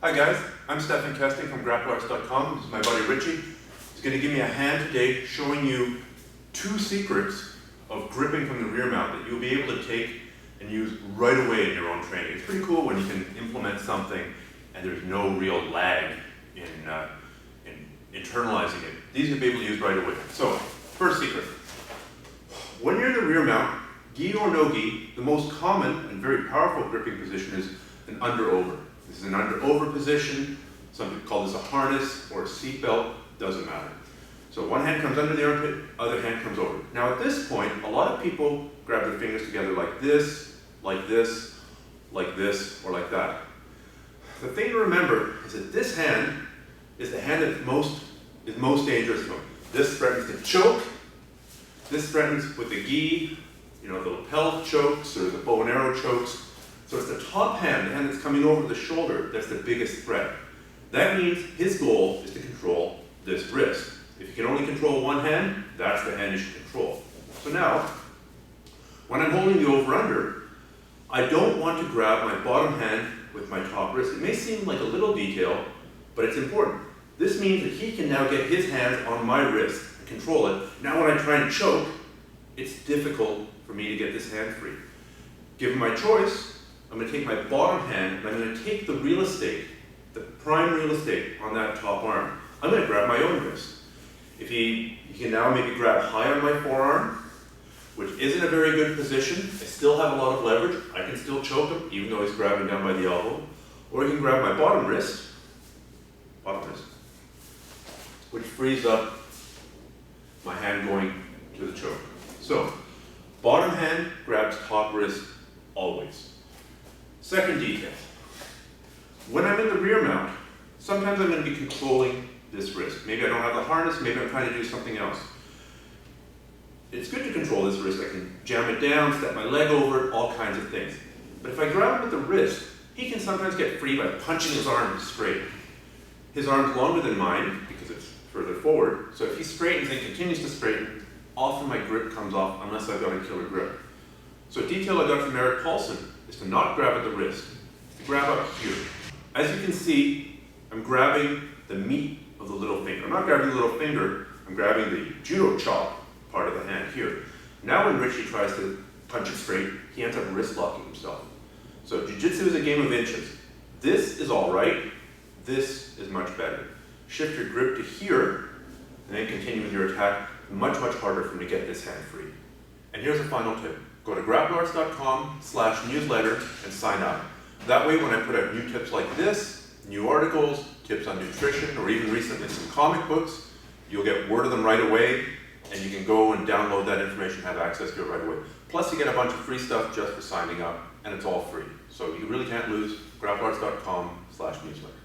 Hi guys, I'm Stefan Kesting from GrappleArts.com. This is my buddy Richie. He's going to give me a hand today showing you 2 secrets of gripping from the rear mount that you'll be able to take and use right away in your own training. It's pretty cool when you can implement something and there's no real lag in internalizing it. These you'll be able to use right away. So, first secret. When you're in the rear mount, gi or no gi, the most common and very powerful gripping position is an under-over. This is an under-over position. Some people call this a harness or a seat belt, doesn't matter. So one hand comes under the armpit, other hand comes over. Now at this point, a lot of people grab their fingers together like this, like this, like this, or like that. The thing to remember is that this hand is the hand that is most dangerous. This threatens to choke. This threatens with the gi, the lapel chokes or the bow and arrow chokes. So it's the top hand, the hand that's coming over the shoulder, that's the biggest threat. That means his goal is to control this wrist. If you can only control one hand, that's the hand you should control. So now, when I'm holding the over-under, I don't want to grab my bottom hand with my top wrist. It may seem like a little detail, but it's important. This means that he can now get his hands on my wrist and control it. Now when I try and choke, it's difficult for me to get this hand free. Given my choice, I'm going to take my bottom hand and I'm going to take the real estate, the prime real estate on that top arm. I'm going to grab my own wrist. If he can now maybe grab high on my forearm, which isn't a very good position. I still have a lot of leverage. I can still choke him, even though he's grabbing down by the elbow. Or he can grab my bottom wrist, which frees up my hand going to the choke. So, bottom hand grabs top wrist always. Second detail. When I'm in the rear mount, sometimes I'm going to be controlling this wrist. Maybe I don't have the harness, maybe I'm trying to do something else. It's good to control this wrist. I can jam it down, step my leg over it, all kinds of things. But if I grab him with the wrist, he can sometimes get free by punching his arm straight. His arm's longer than mine because it's further forward, so if he straightens and continues to straighten, often my grip comes off unless I've got a killer grip. So a detail I got from Eric Paulson is to not grab at the wrist, to grab up here. As you can see, I'm grabbing the meat of the little finger. I'm not grabbing the little finger, I'm grabbing the judo chop part of the hand here. Now when Richie tries to punch it straight, he ends up wrist locking himself. So jiu-jitsu is a game of inches. This is all right, this is much better. Shift your grip to here, and then continue with your attack. Much, much harder for me to get this hand free. And here's a final tip. Go to GrappleArts.com/newsletter and sign up. That way when I put out new tips like this, new articles, tips on nutrition, or even recently some comic books, you'll get word of them right away, and you can go and download that information, have access to it right away. Plus you get a bunch of free stuff just for signing up, and it's all free. So you really can't lose. GrappleArts.com/newsletter.